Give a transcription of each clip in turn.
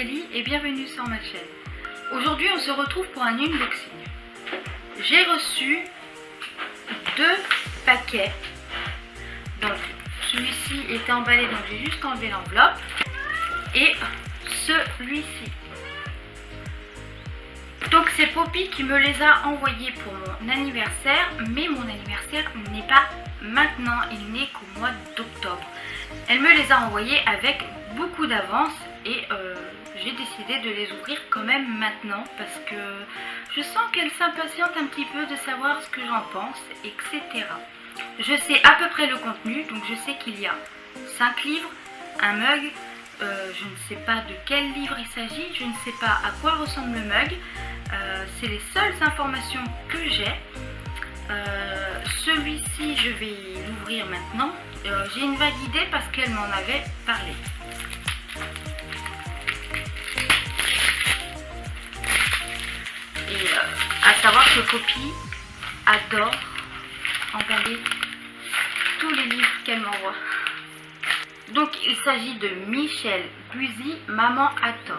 Kelly et bienvenue sur ma chaîne. Aujourd'hui on se retrouve pour un unboxing. J'ai reçu 2 paquets. Donc celui-ci était emballé, donc j'ai juste enlevé l'enveloppe. Et celui-ci. Donc c'est Poppy qui me les a envoyés pour mon anniversaire, mais mon anniversaire n'est pas maintenant, il n'est qu'au mois d'octobre. Elle me les a envoyés avec beaucoup d'avance et j'ai décidé de les ouvrir quand même maintenant parce que je sens qu'elle s'impatiente un petit peu de savoir ce que j'en pense, etc. Je sais à peu près le contenu, donc je sais qu'il y a 5 livres, un mug, je ne sais pas de quel livre il s'agit, je ne sais pas à quoi ressemble le mug, c'est les seules informations que j'ai. Celui-ci je vais l'ouvrir maintenant, j'ai une vague idée parce qu'elle m'en avait parlé. Et à savoir que Poppy adore emballer tous les livres qu'elle m'envoie. Donc il s'agit de Michel Buzy, Maman a tort.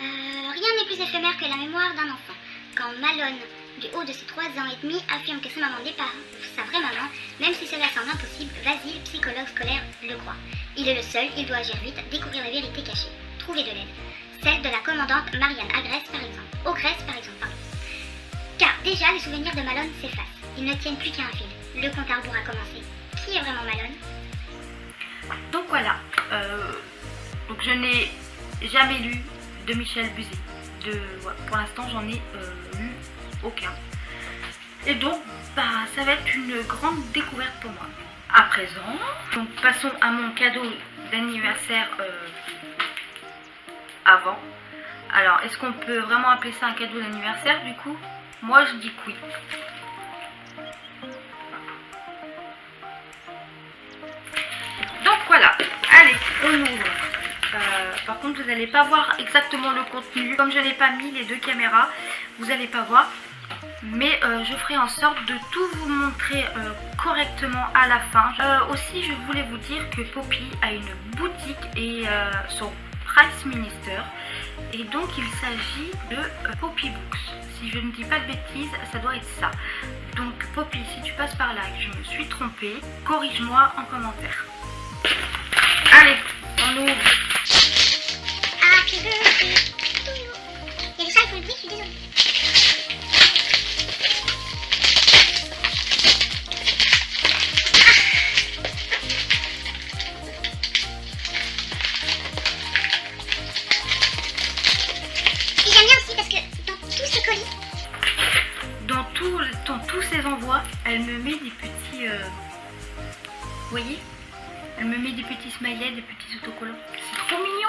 Rien n'est plus éphémère que la mémoire d'un enfant. Quand Malone, du haut de ses 3 ans et demi, affirme que sa maman n'est pas sa vraie maman, même si cela semble impossible, Vasile, psychologue scolaire, le croit. Il est le seul, il doit agir vite, découvrir la vérité cachée, trouver de l'aide. Celle de la commandante Marianne Ogresse par exemple. Car déjà, les souvenirs de Malone s'effacent. Ils ne tiennent plus qu'à un fil. Le compte à rebours a commencé. Qui est vraiment Malone? Donc voilà, donc je n'ai jamais lu de Michel Buzy. Pour l'instant, j'en ai lu aucun. Et donc, ça va être une grande découverte pour moi. À présent, donc passons à mon cadeau d'anniversaire avant. Alors, est-ce qu'on peut vraiment appeler ça un cadeau d'anniversaire du coup? Moi, je dis que oui. Donc voilà, allez, on ouvre. Par contre, vous n'allez pas voir exactement le contenu. Comme je n'ai pas mis les 2 caméras, vous n'allez pas voir. Mais je ferai en sorte de tout vous montrer correctement à la fin. Aussi, je voulais vous dire que Poppy a une boutique et son Price Minister. Et donc, il s'agit de Poppy Books. Si je ne dis pas de bêtises, ça doit être ça. Donc, Poppy, si tu passes par là et que je me suis trompée, corrige-moi en commentaire. Allez, on ouvre. Happy birthday to you. Il y a des chats, il faut le dire, je suis désolée. Et j'aime bien aussi parce que dans tous ces colis, Dans tous ces envois, elle me met des petits... vous voyez? Elle me met des petits smileys, des petits autocollants. C'est trop mignon.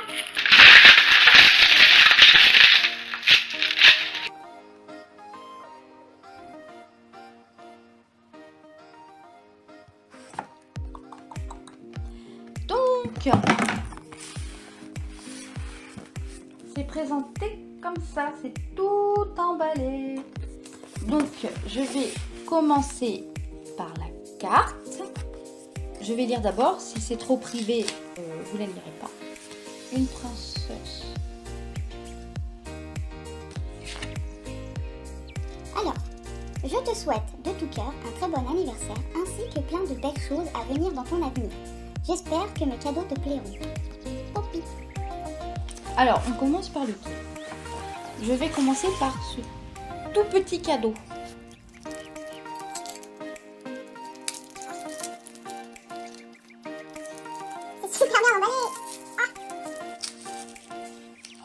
Donc, c'est présenté comme ça, c'est tout emballé. Donc, je vais commencer par la carte. Je vais lire d'abord, si c'est trop privé, vous ne la lirez pas. Une princesse. alors, je te souhaite de tout cœur un très bon anniversaire ainsi que plein de belles choses à venir dans ton avenir. J'espère que mes cadeaux te plairont. Poppy. Alors, on commence par lequel? Je vais commencer par ce tout petit cadeau. C'est super bien emballé.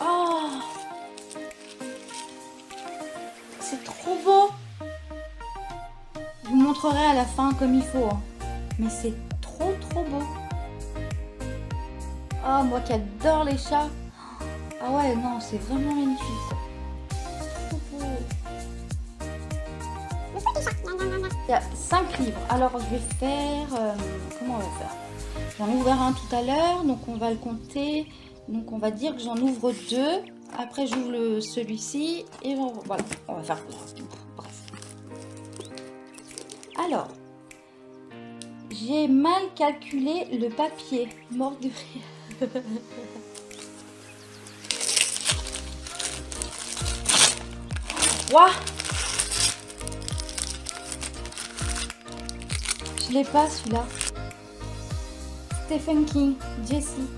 Oh, c'est trop beau. Je vous montrerai à la fin comme il faut. Hein. Mais c'est trop beau. Oh, moi qui adore les chats. Ah ouais, non, c'est vraiment magnifique. Trop beau. Il y a 5 livres. Alors, je vais faire... comment on va faire? J'en ai ouvert un tout à l'heure, donc on va le compter. Donc, on va dire que j'en ouvre 2. Après, j'ouvre celui-ci. Et voilà, on va faire... Bref. Alors, j'ai mal calculé le papier. Mort de rire. Waouh! Je l'ai pas celui-là. Stephen King, Jessie.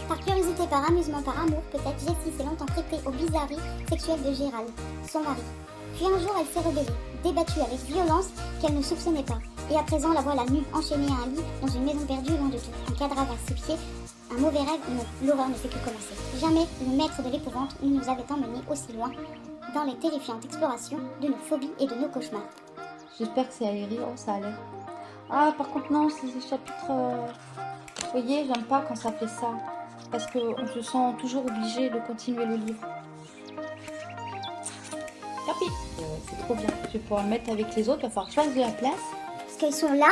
Par curiosité, par amusement, par amour, peut-être, Jessie s'est longtemps prêtée aux bizarreries sexuelles de Gérald, son mari. Puis un jour, elle s'est rebellée, débattue avec violence qu'elle ne soupçonnait pas. Et à présent, la voilà nue, enchaînée à un lit, dans une maison perdue, loin de tout. Un cadavre à ses pieds, un mauvais rêve, non, l'horreur ne fait que commencer. Jamais le maître de l'épouvante ne nous avait emmenés aussi loin dans les terrifiantes explorations de nos phobies et de nos cauchemars. J'espère que c'est aéré. Oh, ça a l'air. Ah, par contre, non, c'est des chapitres... Vous voyez, j'aime pas quand ça fait ça. Parce qu'on se sent toujours obligé de continuer le livre. Capi, c'est trop bien. Je vais pouvoir le mettre avec les autres. Il va falloir que je fasse de la place. Parce qu'ils sont là,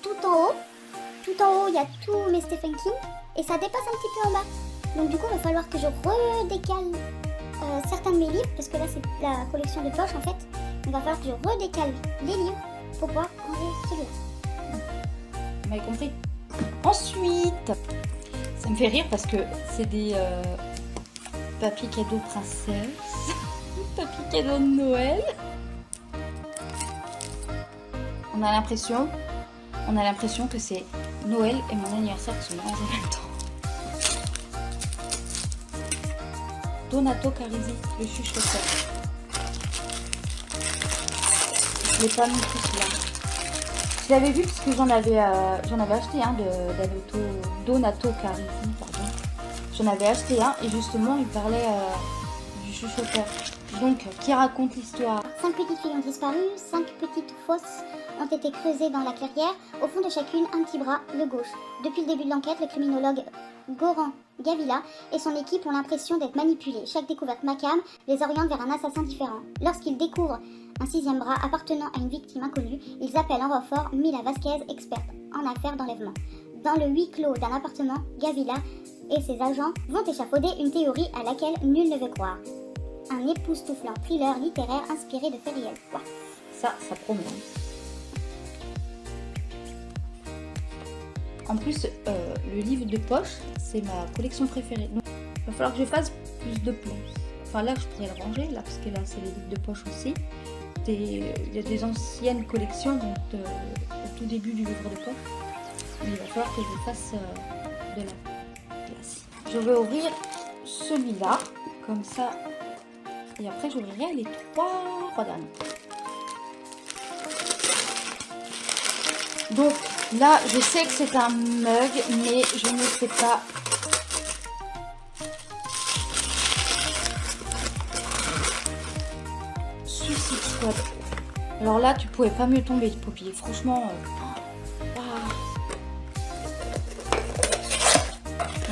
tout en haut. Tout en haut, il y a tous mes Stephen King. Et ça dépasse un petit peu en bas. Donc du coup, il va falloir que je redécale certains de mes livres. Parce que là, c'est la collection de poche en fait. Il va falloir que je redécale les livres pour pouvoir enlever celui-là. Vous m'avez compris? Ensuite, ça me fait rire parce que c'est des papiers cadeaux princesse, papiers cadeaux de Noël. On a l'impression que c'est Noël et mon anniversaire qui sont mélangés en même temps. Donato Carisi, le chuchoteur. Je l'ai pas mis tout celui-là. Je l'avais vu parce que j'en avais acheté un de Donato Carisi, pardon. J'en avais acheté un et justement il parlait du chuchoteur. Donc, qui raconte l'histoire. 5 petites filles ont disparu, 5 petites fosses ont été creusées dans la clairière. Au fond de chacune, un petit bras, le gauche. Depuis le début de l'enquête, le criminologue Goran Gavila et son équipe ont l'impression d'être manipulés. Chaque découverte macabre les oriente vers un assassin différent. Lorsqu'ils découvrent un 6e bras appartenant à une victime inconnue, ils appellent en renfort Mila Vasquez, experte en affaires d'enlèvement. Dans le huis clos d'un appartement, Gavila et ses agents vont échafauder une théorie à laquelle nul ne veut croire. Un époustouflant thriller littéraire inspiré de faits réels. Wow. Ça promet. En plus, le livre de poche, c'est ma collection préférée. Donc, il va falloir que je fasse plus de place. Enfin là, je pourrais le ranger, là, parce que là, c'est les livres de poche aussi. Il y a des anciennes collections, donc au tout début du livre de poche. Mais il va falloir que je fasse de la place. Je vais ouvrir celui-là, comme ça. Et après, j'ouvrirai les trois derniers. Donc là, je sais que c'est un mug, mais je ne sais pas. Suicide Squad. Alors là, tu pouvais pas mieux tomber, Poppy. Franchement,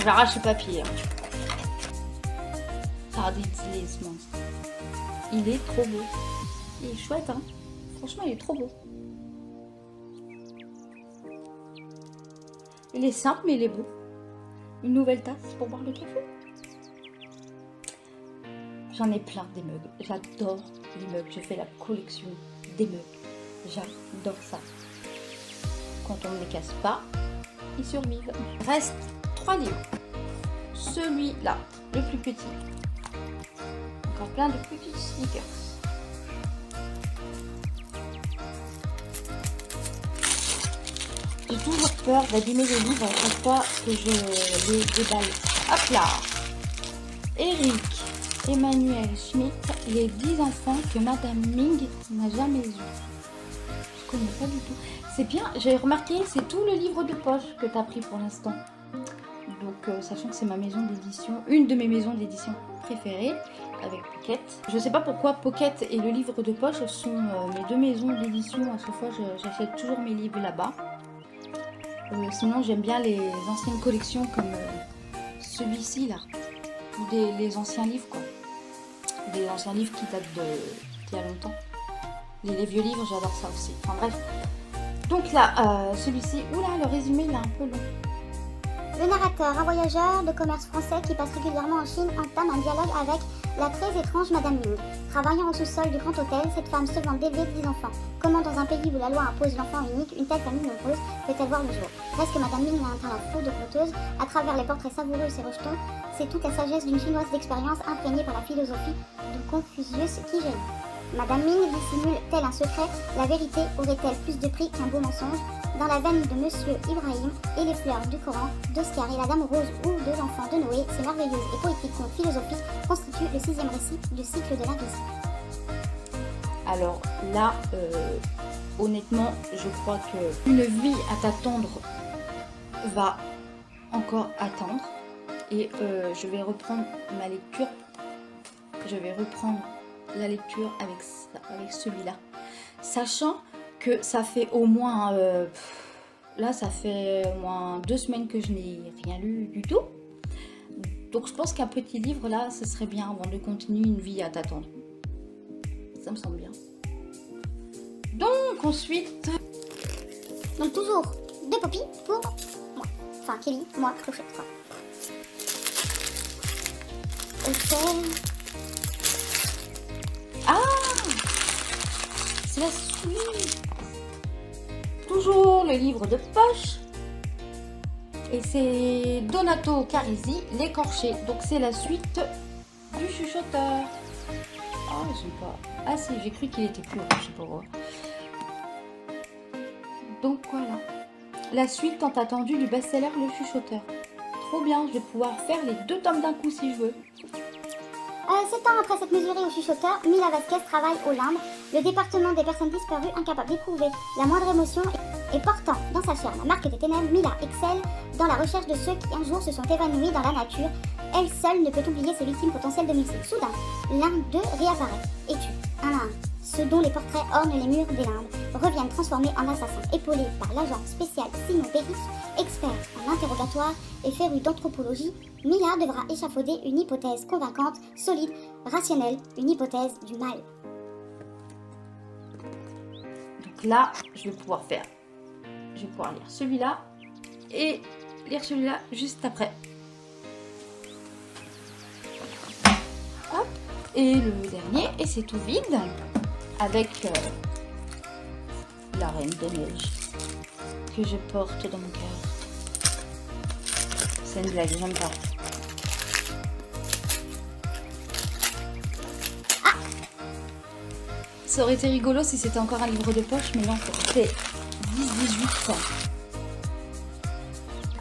j'arrache le papier. Ridiculous Monster. Il est trop beau. Il est chouette, hein. Franchement, il est trop beau. Il est simple, mais il est beau. Une nouvelle tasse pour boire le café. J'en ai plein des mugs. J'adore les mugs. Je fais la collection des mugs. J'adore ça. Quand on ne les casse pas, ils survivent. Il reste 3 livres. Celui-là, le plus petit. Encore plein de petits sneakers. J'ai toujours peur d'abîmer les livres à chaque fois que je les déballe. Hop là! Eric Emmanuel Schmitt, les 10 enfants que Madame Ming n'a jamais eu. Je connais pas du tout. C'est bien, j'ai remarqué, c'est tout le livre de poche que tu as pris pour l'instant. Donc, sachant que c'est ma maison d'édition, une de mes maisons d'édition préférées, avec Pocket. Je sais pas pourquoi Pocket et le livre de poche sont mes deux maisons d'édition. À chaque fois, j'achète toujours mes livres là-bas. Sinon, j'aime bien les anciennes collections comme celui-ci là. Ou les anciens livres quoi. Des anciens livres qui datent d'il y a longtemps. Les vieux livres, j'adore ça aussi. Enfin bref. Donc là, celui-ci, oula, le résumé il est un peu long. Le narrateur, un voyageur de commerce français qui passe régulièrement en Chine, entame un dialogue avec La très étrange Madame Ming. Travaillant au sous-sol du grand hôtel, cette femme se vante d'élever 10 enfants. Comment dans un pays où la loi impose l'enfant unique, une telle famille nombreuse peut-elle voir le jour? Presque Madame Ming a un talent fou de conteuse. À travers les portraits savoureux et ses rejetons, c'est toute la sagesse d'une chinoise d'expérience imprégnée par la philosophie de Confucius qui gêne. Madame Ming dissimule tel un secret, la vérité aurait-elle plus de prix qu'un beau mensonge? Dans la veine de Monsieur Ibrahim et les fleurs du Coran, d'Oscar et la Dame Rose ou de l'enfant de Noé, ces merveilleuses et poétiques contes philosophiques constituent le 6e récit du cycle de la vie. Alors là, honnêtement, je crois que Une vie à t'attendre va encore attendre. Et je vais reprendre ma lecture. Je vais reprendre la lecture avec celui-là. Sachant que ça fait au moins... là, ça fait au moins 2 semaines que je n'ai rien lu du tout. Donc je pense qu'un petit livre, là, ce serait bien avant de continuer Une vie à t'attendre. Ça me semble bien. Donc ensuite... Donc toujours 2 Poppy pour moi. Enfin, Kelly, moi, Clochette, quoi. Ok. Ah, c'est la suite. Toujours le livre de poche. Et c'est Donato Carisi, L'écorché. Donc c'est la suite du chuchoteur. Ah, je sais pas. Ah si, j'ai cru qu'il était plus haut, je sais pas pourquoi. Donc voilà. La suite tant attendue du best-seller Le Chuchoteur. Trop bien, je vais pouvoir faire les 2 tomes d'un coup si je veux. 7 ans après s'être mesurée au chuchoteur, Mila Vasquez travaille au limbe, le département des personnes disparues incapables d'éprouver la moindre émotion et portant dans sa chair la marque des ténèbres. Mila excelle dans la recherche de ceux qui un jour se sont évanouis dans la nature. Elle seule ne peut oublier ses victimes potentielles de domicile. Soudain, l'un d'eux réapparaît et tue un à un. Ceux dont les portraits ornent les murs des limbes reviennent transformés en assassins. Épaulés par l'agent spécial Simon Perric, expert en interrogatoire et féru d'anthropologie, Mila devra échafauder une hypothèse convaincante, solide, rationnelle, une hypothèse du mal. Donc là, je vais pouvoir lire celui-là et lire celui-là juste après. Hop, et le dernier, et c'est tout vide, avec la Reine des Neiges que je porte dans mon cœur. C'est une blague, j'aime pas. Ça aurait été rigolo si c'était encore un livre de poche, mais non, c'est 10-18 ans.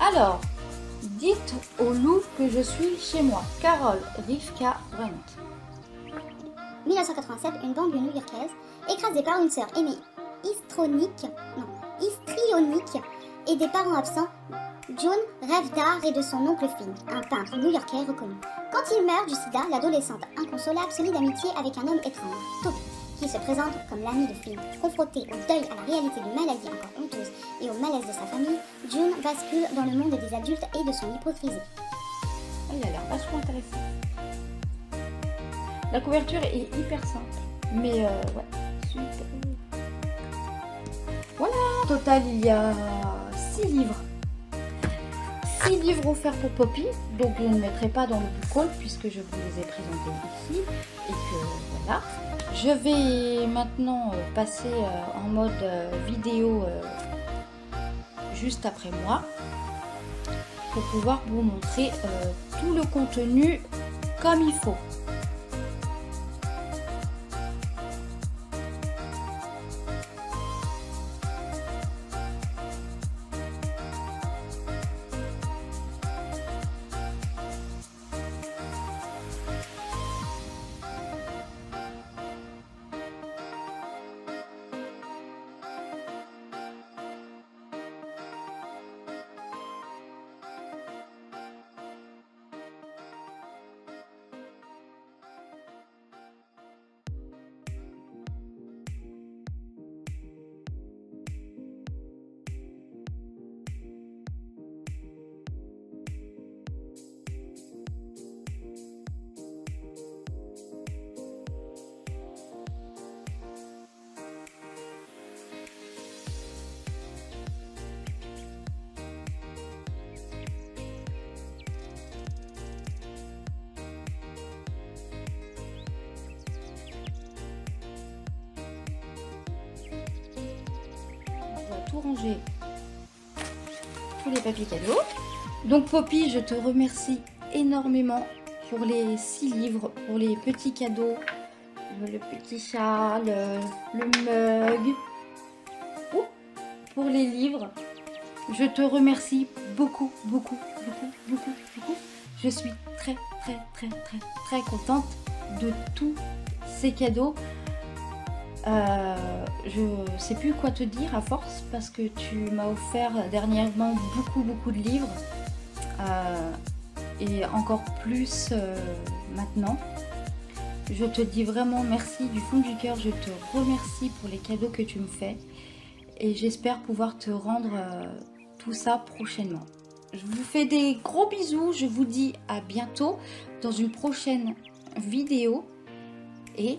Alors, dites au loup que je suis chez moi. Carole Rivka Brandt. 1987, une banlieue new-yorkaise, écrasée par une sœur aînée histrionique et des parents absents, June rêve d'art et de son oncle Finn, un peintre new-yorkais reconnu. Quand il meurt du sida, l'adolescente inconsolable se lie d'amitié avec un homme étrange, Toby, qui se présente comme l'ami de Finn. Confronté au deuil à la réalité d'une maladie encore honteuse et au malaise de sa famille, June bascule dans le monde des adultes et de son hypocrisie. Il a l'air vachement intéressant. La couverture est hyper simple, mais ouais, super. Voilà, au total il y a 6 livres. 6 livres offerts pour Poppy, donc je ne mettrai pas dans le book haul puisque je vous les ai présentés ici et que voilà. Je vais maintenant passer en mode vidéo juste après moi pour pouvoir vous montrer tout le contenu comme il faut. tout ranger, tous les papiers cadeaux. Donc Poppy, je te remercie énormément pour les 6 livres, pour les petits cadeaux, le petit chat, le mug, pour les livres. Je te remercie beaucoup, beaucoup, beaucoup, beaucoup, beaucoup. Je suis très, très, très, très, très contente de tous ces cadeaux. Je sais plus quoi te dire à force parce que tu m'as offert dernièrement beaucoup, beaucoup de livres. Et encore plus maintenant. Je te dis vraiment merci du fond du cœur. Je te remercie pour les cadeaux que tu me fais. Et j'espère pouvoir te rendre tout ça prochainement. Je vous fais des gros bisous. Je vous dis à bientôt dans une prochaine vidéo. Et